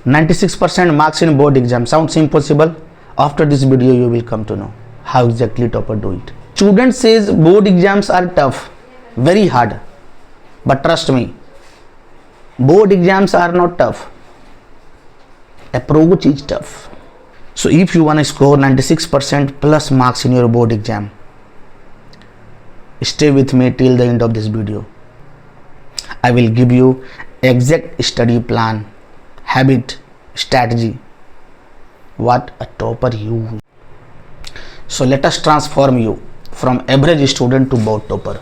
96% marks in board exam sounds impossible. After this video you will come to know how exactly topper do it. Student says board exams are tough, very hard, but trust me, board exams are not tough. Approach is tough. So if you want to score 96% plus marks in your board exam, stay with me till the end of this video. I will give you exact study plan, habit, strategy, what a topper you. So let us transform you from average student to board topper.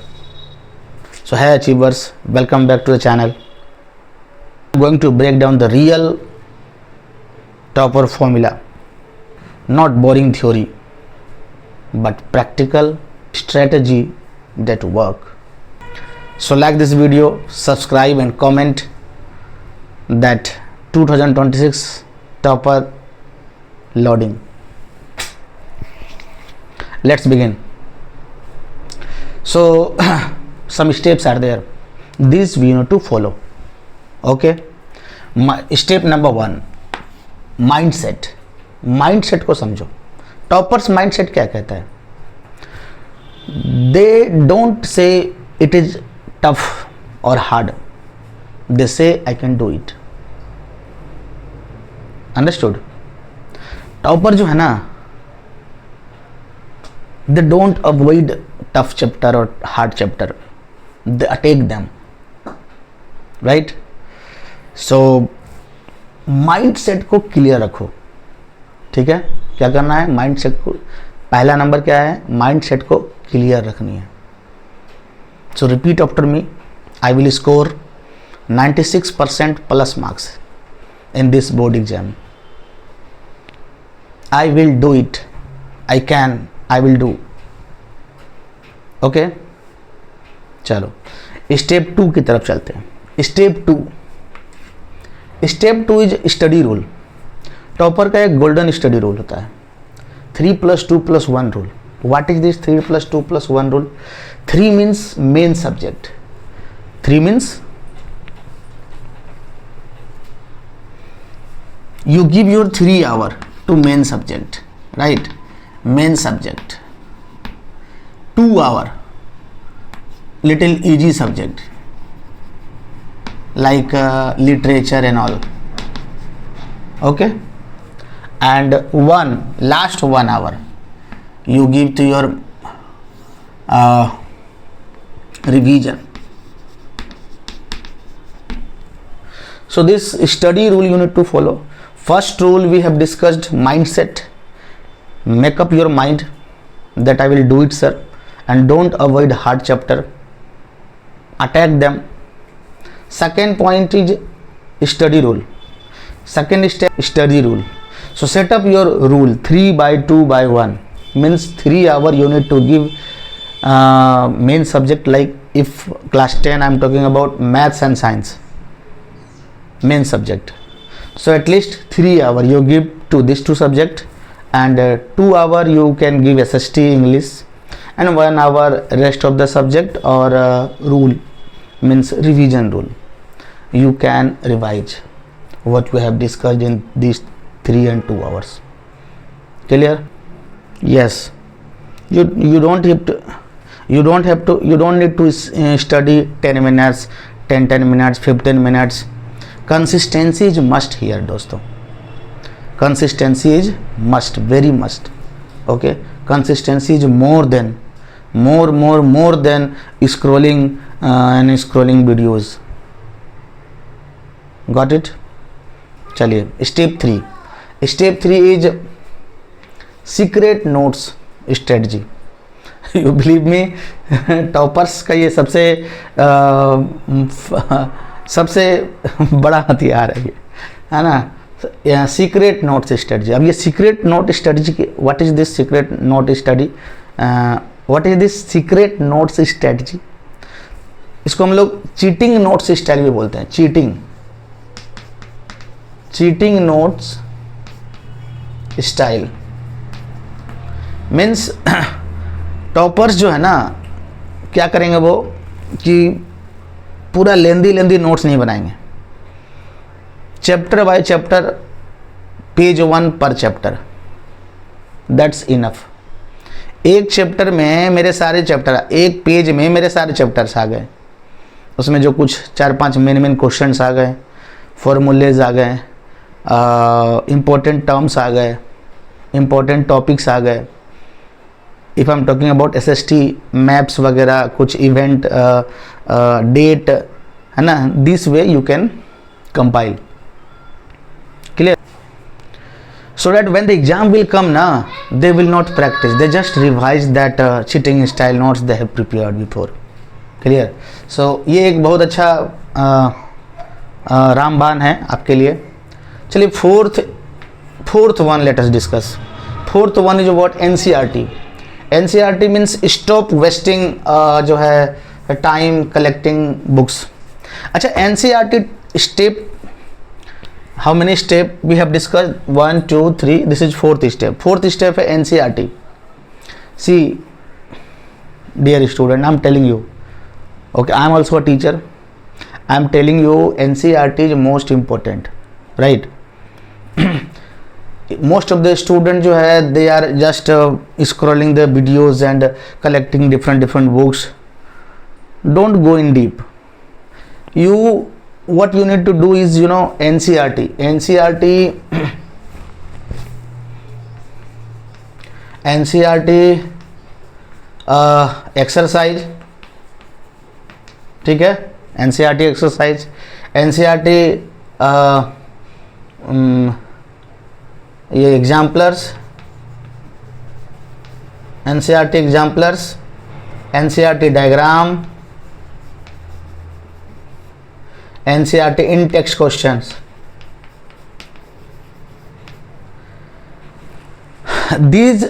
So hey achievers, welcome back to the channel. I'm going to break down the real topper formula, not boring theory, but practical strategy that work. So like this video, subscribe and comment that 2026 topper loading. Let's begin. So some steps are there, these we need to follow. Okay, step number 1, mindset. Mindset को समझो. Toppers mindset क्या कहता है? They don't say it is tough और hard, they say I can do it. Understood? Topper जो है ना, they don't avoid tough chapter और hard chapter, they attack them, right? So mindset को क्लियर रखो. ठीक है, क्या करना है? माइंडसेट को, पहला नंबर क्या है? माइंडसेट को क्लियर रखनी है. सो repeat after me, I will score 96% plus marks in this board exam. I will do it, I can, I will do. Okay, चलो स्टेप 2 की तरफ चलते हैं. Step 2 is study rule. Topper का एक गोल्डन स्टडी रूल होता है, 3+2+1 rule. What is this 3+2+1 rule? 3 means main subject. 3 means you give your 3 hour to main subject, right? Main subject. 2 hour little easy subject like literature and all. Okay, and last 1 hour you give to your revision. So this study rule you need to follow. First rule we have discussed, mindset. Make up your mind that I will do it, sir, and don't avoid hard chapter, attack them. Second point is study rule. Second step, study rule. So set up your rule 3/2/1 means 3 hour you need to give main subject. Like if class 10 I am talking about maths and science, main subject. So at least 3 hour you give to these 2 subject, and 2 hour you can give SST English, and 1 hour rest of the subject or rule means revision rule. You can revise what we have discussed in these 3 and 2 hours. Clear? Yes. You don't need to study 10 minutes, 10 minutes, 15 minutes. Consistency is must here, दोस्तों. Consistency is must, very must. Okay, consistency is more than scrolling and scrolling videos. Got it? चलिए step 3. Step 3 is secret notes strategy. You believe me, toppers का ये सबसे बड़ा हथियार है ये, है ना? Secret notes strategy. अब ये सीक्रेट नोट स्ट्रेटजी की, what is this secret note study, what is this secret notes strategy? इसको हम लोग चीटिंग नोट्स स्टाइल भी बोलते हैं. Cheating notes style means toppers जो है ना, क्या करेंगे वो कि पूरा लेंदी नोट्स नहीं बनाएंगे. चैप्टर बाय चैप्टर, पेज 1 पर चैप्टर, दैट्स इनफ। एक चैप्टर में मेरे सारे चैप्टर, एक पेज में मेरे सारे चैप्टर्स आ गए, उसमें जो कुछ 4-5 मेन क्वेश्चंस आ गए, फॉर्मूलेज आ गए, इम्पोर्टेंट टर्म्स आ गए, इम्पोर्टेंट टॉपिक्स आ गए। If I am talking about SST maps वगैरह, कुछ इवेंट डेट, है ना, this way you can compile, clear, so that when the exam will come na, they will not practice, they just revise that cheating style notes they have prepared before, clear। so ये एक बहुत अच्छा रामबाण है आपके लिए। चलिए fourth one let us discuss. Fourth one is about NCERT। NCERT means stop wasting जो है टाइम कलेक्टिंग बुक्स। अच्छा, NCERT step, how many step we have discussed? 1 2 3, this is fourth step। fourth step है NCERT। see dear student, I am telling you, okay, I am also a teacher, I am telling you NCERT is most important, right? most of the student जो है they are just scrolling the videos and collecting different books, don't go in deep। you what you need to do is, you know, NCERT exercise, ठीक है, NCERT exercise, NCERT ये exemplars, NCERT exemplars, NCERT diagram, NCERT in text questions। these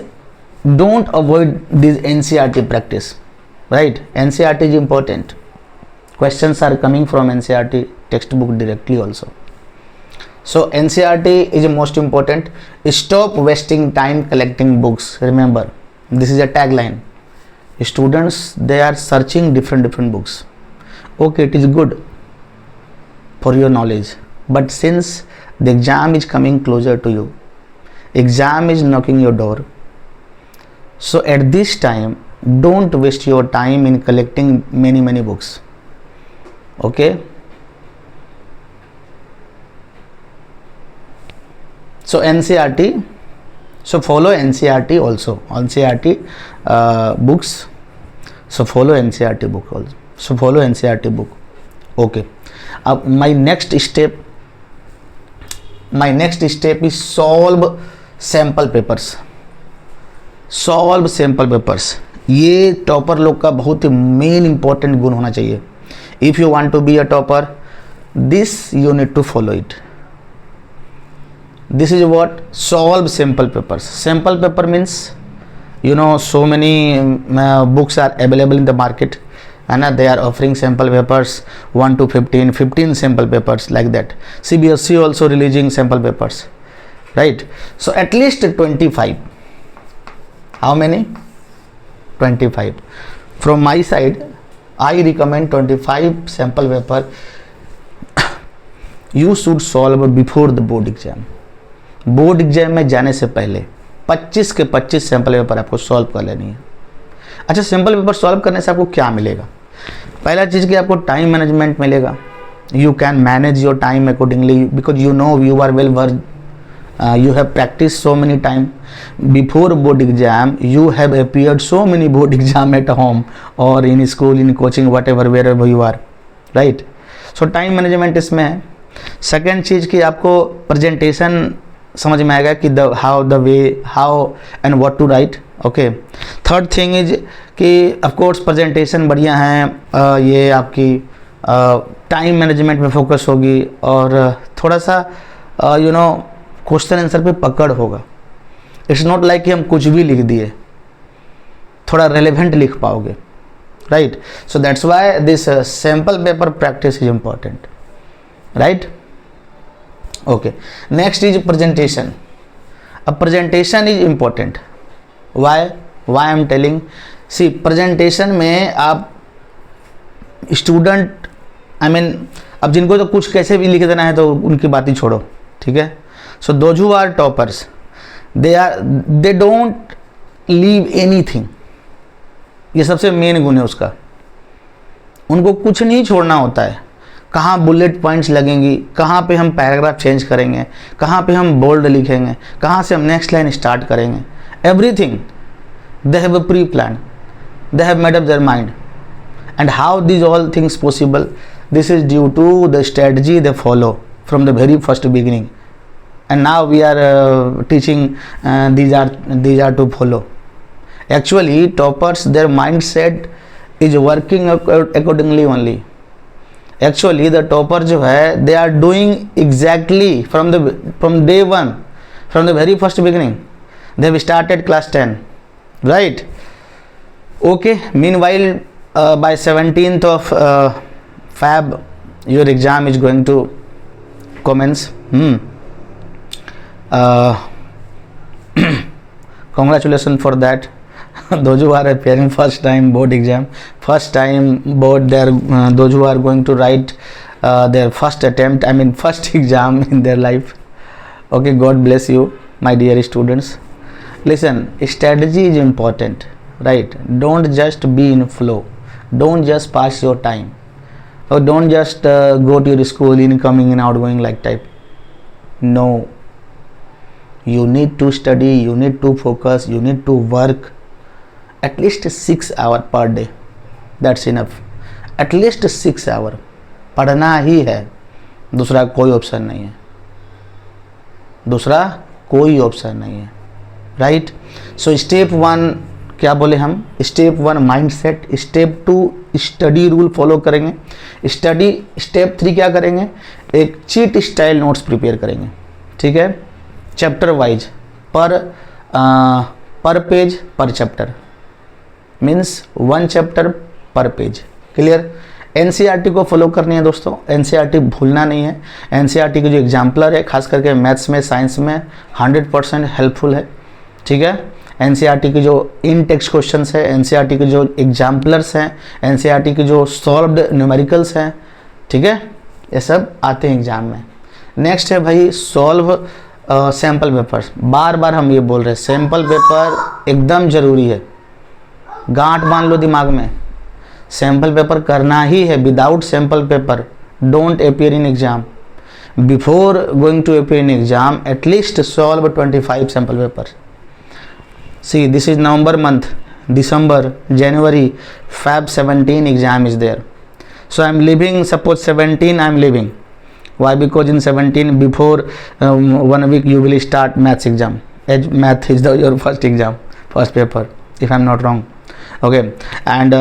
don't avoid this NCERT practice, right? NCERT is important, questions are coming from NCERT textbook directly also। so NCERT is most important। stop wasting time collecting books। remember, this is a tagline, students they are searching different books, okay, it is good for your knowledge, but since the exam is coming closer to you, exam is knocking your door, so at this time don't waste your time in collecting many books, okay? so NCERT, so follow NCERT also, NCERT books, so follow NCERT book also, so follow NCERT book, okay। अब my next step is solve sample papers। solve sample papers, ये topper लोग का बहुत ही main important गुण होना चाहिए। If you want to be a topper, this you need to follow it. This is what, solve sample papers। sample paper means, you know, so many books are available in the market, and they are offering sample papers 1 to 15 sample papers like that। CBSE also releasing sample papers, right? so at least 25, how many? 25 from my side, I recommend 25 sample paper you should solve before the board exam। Board exam में जाने से पहले 25 के 25 sample paper आपको solve कर लेनी है। अच्छा, सैम्पल पेपर सॉल्व करने से आपको क्या मिलेगा? पहला चीज़ कि आपको टाइम मैनेजमेंट मिलेगा। You can manage your time accordingly because you know you are well versed, you have practiced so many time before board exam, you have appeared so many board exam at home or in school, in coaching, whatever, wherever you are, right? so time management इसमें है। Second चीज़ कि आपको presentation समझ में आएगा कि how the way, how and what to write, okay. Third thing is कि of course presentation बढ़िया है, ये आपकी टाइम मैनेजमेंट में फोकस होगी और थोड़ा सा यू नो क्वेश्चन आंसर पे पकड़ होगा। इट्स नॉट लाइक कि हम कुछ भी लिख दिए, थोड़ा रेलेवेंट लिख पाओगे, right? So that's why this sample paper practice is important, right? Okay, next is presentation. अब presentation is important. Why I am telling, see presentation में आप स्टूडेंट, आई मीन अब जिनको तो कुछ कैसे भी लिख देना है तो उनकी बात ही छोड़ो, ठीक है। So those who are toppers, they don't leave anything, ये सबसे मेन गुण है उसका, उनको कुछ नहीं छोड़ना होता है। कहाँ बुलेट पॉइंट्स लगेंगी, कहाँ पे हम पैराग्राफ चेंज करेंगे, कहाँ पे हम बोल्ड लिखेंगे, कहाँ से हम नेक्स्ट लाइन स्टार्ट करेंगे, everything they have a pre plan, they have made up their mind. And how this all things possible, this is due to the strategy they follow from the very first beginning, and now we are teaching these are to follow. Actually toppers, their mindset is working accordingly only. Actually the topper जो है, they are doing exactly from day one, from the very first beginning. They have started class 10, right? Okay, meanwhile by 17th of Feb your exam is going to commence. Congratulations for that. Those who are appearing first time board exam, first time board, those who are going to write their first attempt, I mean first exam in their life. Okay, God bless you my dear students. Listen, strategy is important, right? Don't just be in flow, don't just pass your time, or don't just go to your school incoming and outgoing like type. No, you need to study, you need to focus, you need to work at least 6 hours per day. That's enough. At least 6 hours पढ़ना ही है, दूसरा कोई option नहीं है, दूसरा कोई option नहीं है, राइट। सो स्टेप 1 क्या बोले हम, step 1 mindset, step 2 study rule follow करेंगे, स्टेप 3 क्या करेंगे, एक चीट स्टाइल नोट्स प्रिपेयर करेंगे, ठीक है, चैप्टर वाइज, पर पेज पर चैप्टर, मीन्स 1 चैप्टर पर पेज, क्लियर। एनसीईआरटी को फॉलो करनी है दोस्तों, एनसीईआरटी भूलना नहीं है। एनसीईआरटी के जो एग्जाम्पलर है खास करके मैथ्स में, साइंस में 100% हेल्पफुल है, ठीक है। एनसीईआरटी की जो इन टेक्स्ट क्वेश्चंस है, एनसीईआरटी के जो एग्जाम्पलर्स हैं, एनसीईआरटी के जो सॉल्व्ड न्यूमेरिकल्स हैं, ठीक है, ये सब आते हैं एग्जाम में। नेक्स्ट है भाई सॉल्व सैम्पल पेपर्स, बार बार हम ये बोल रहे हैं, सैम्पल पेपर एकदम ज़रूरी है, गांठ बांध लो दिमाग में, सैम्पल पेपर करना ही है। Without sample paper don't appear in exam, before going to appear in exam at least solve 25 sample paper. See this is November month, December, January, Feb 17 exam is there, so I am leaving, suppose 17 I am leaving. Why? Because in 17 before 1 week you will start maths exam, as math is your first exam, first paper if I am not wrong. Okay, and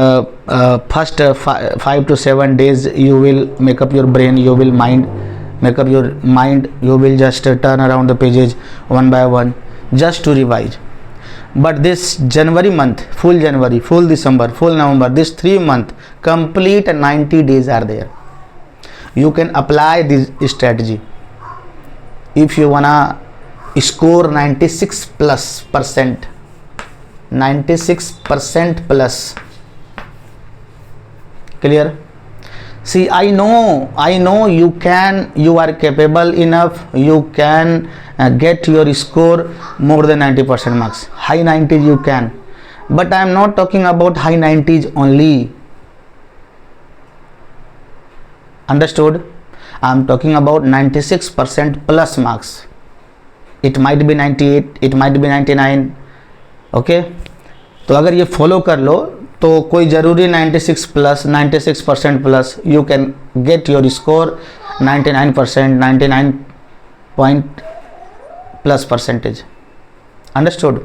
first 5 to 7 days you will make up your brain, you will make up your mind, you will just turn around the pages one by one just to revise. But this January month, full January, full December, full November, this 3 months complete 90 days are there. You can apply this strategy if you wanna score 96% 96% plus, clear. See, I know you are capable enough, you can get your score more than 90% marks, high 90s you can, but I am not talking about high 90s only, understood? I am talking about 96% plus marks, it might be 98, it might be 99, okay। तो अगर ये follow कर लो तो कोई ज़रूरी 96 plus 96% plus, you can get your score 99%, 99 point plus percentage, understood.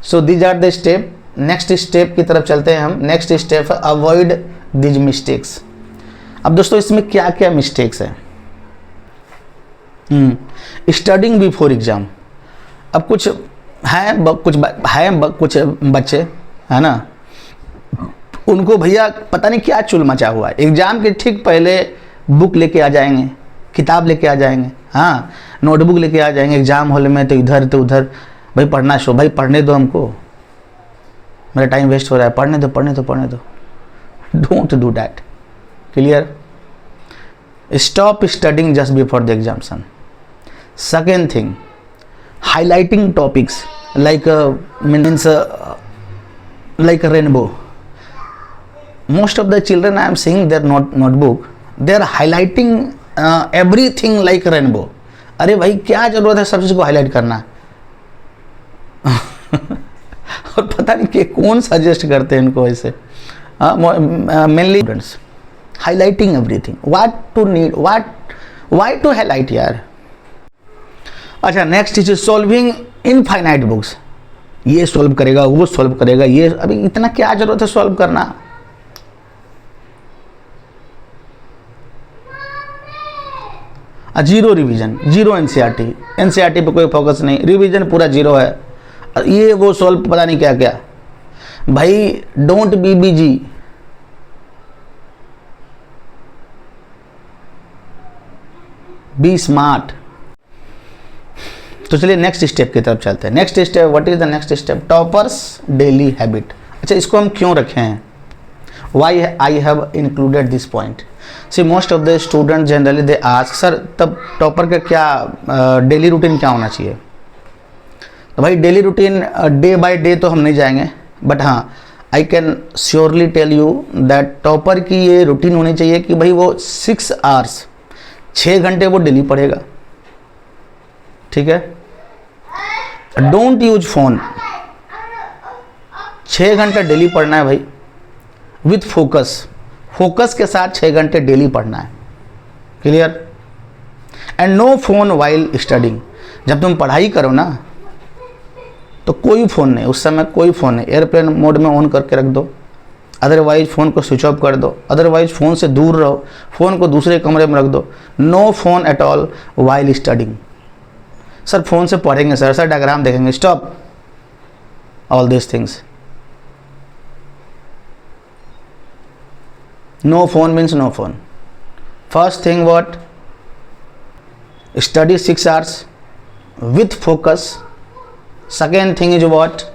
So these are the step. Next step की तरफ चलते हैं हम। नेक्स्ट स्टेप है अवॉइड दीज मिस्टेक्स। अब दोस्तों इसमें क्या क्या मिस्टेक्स हैं, स्टडिंग बिफोर एग्जाम। अब कुछ बच्चे है ना, उनको भैया पता नहीं क्या चुल मचा हुआ है, एग्जाम के ठीक पहले बुक लेके आ जाएंगे, किताब लेके आ जाएंगे, हाँ नोटबुक लेके आ जाएंगे एग्जाम हॉल में, तो इधर तो उधर, भाई पढ़ना शो, भाई पढ़ने दो हमको, मेरा टाइम वेस्ट हो रहा है, पढ़ने दो। Don't do that, clear. stop studying just before the examination. Second thing, highlighting topics like like a rainbow. Most of the children I am seeing their notebook, they are highlighting everything like rainbow. अरे भाई क्या जरूरत है सब चीज को highlight करना और पता नहीं कि कौन सजेस्ट करते हैं इनको ऐसे. Mainly students highlighting everything. What to need, why to highlight यार. अच्छा, next is solving infinite books. ये सॉल्व करेगा, वो सॉल्व करेगा, ये अभी इतना क्या जरूरत है सॉल्व करना. Zero revision, zero NCERT. NCERT पे कोई फोकस नहीं, रिवीजन पूरा जीरो है. ये वो सॉल्व पता नहीं क्या क्या. भाई don't be busy. Be smart. तो चलिए नेक्स्ट स्टेप की तरफ चलते हैं. Next step, what is the next step? Toppers daily habit. अच्छा, इसको हम क्यों रखे हैं? Why I have included this point. See most of the student generally they ask, sir तब टॉपर का क्या डेली रूटीन क्या होना चाहिए? तो भाई daily routine day by day तो हम नहीं जाएंगे, बट हाँ आई can surely tell you that topper की ये रूटीन होनी चाहिए कि भाई वो 6 आवर्स, 6 घंटे वो डेली पढ़ेगा. ठीक है. Don't use phone. 6 घंटे डेली पढ़ना है भाई, विथ फोकस. फोकस के साथ 6 घंटे डेली पढ़ना है. Clear. And no phone while studying. जब तुम पढ़ाई करो ना तो कोई फ़ोन नहीं, उस समय कोई फ़ोन नहीं. एयरप्लेन मोड में ऑन करके रख दो, अदरवाइज फ़ोन को स्विच ऑफ कर दो, अदरवाइज फ़ोन से दूर रहो, फ़ोन को दूसरे कमरे में रख दो. No phone at all while studying. Sir phone से पढ़ेंगे सर, सर डायग्राम देखेंगे. Stop all this things. No phone means no phone. First thing what? Study 6 hours with focus. Second thing is what?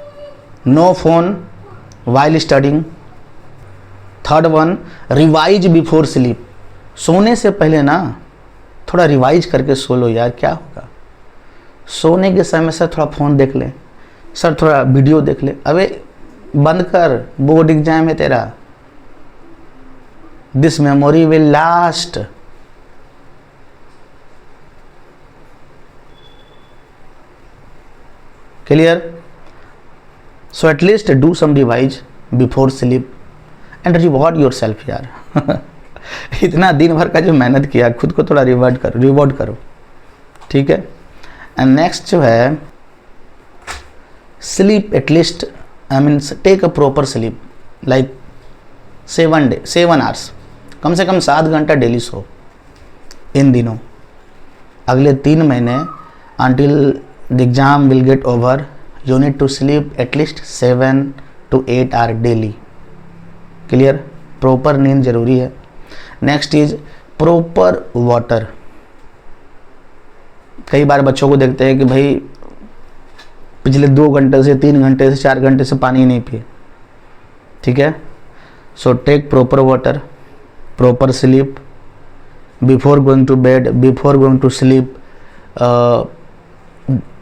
No phone while studying. Third one, revise before sleep. सोने से पहले ना थोड़ा revise करके सो लो यार, क्या होगा. सोने के समय सर थोड़ा फ़ोन देख ले, सर थोड़ा वीडियो देख ले. अबे बंद कर, बोर्ड एग्जाम है तेरा. This memory will last. Clear? So at least do some revise before sleep and reward yourself यार. इतना दिन भर का जो मेहनत किया, खुद को थोड़ा रिवॉर्ड करो. ठीक है. एंड नेक्स्ट जो है, sleep at least, I mean take a proper sleep like 7 hours. कम से कम 7 घंटा डेली सो इन दिनों. अगले 3 महीने until the exam will get over, you need to sleep at least 7 to 8 hours daily. Clear. Proper नींद जरूरी है. Next is proper water. कई बार बच्चों को देखते हैं कि भाई पिछले 2 घंटे से 3 घंटे से 4 घंटे से पानी नहीं पिए. ठीक है. So take proper water, proper sleep, before going to bed, before going to sleep,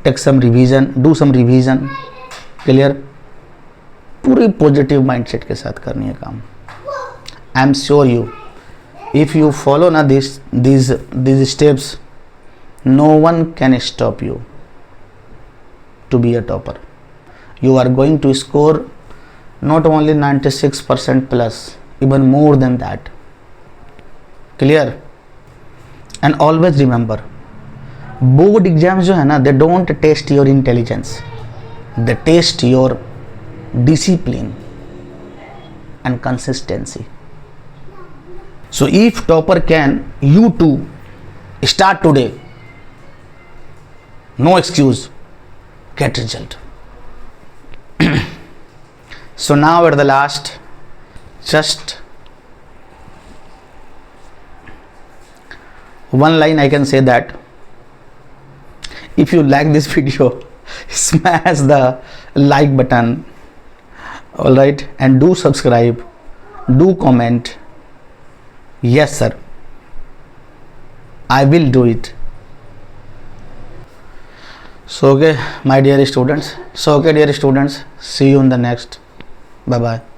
take some revision, do some revision. Clear. पूरी पॉजिटिव माइंडसेट के साथ करनी है काम. I am sure you, if you follow ना these steps, no one can stop you to be a topper. You are going to score not only 96% plus, even more than that. Clear. And always remember, board exams जो है ना, they don't test your intelligence, they test your discipline and consistency. So if topper can, you too start today. No excuse, get result. So now at the last, just one line I can say that if you like this video, smash the like button, all right, and do subscribe, do comment. Yes sir, I will do it. So okay, my dear students. So okay, dear students, see you in the next. Bye bye.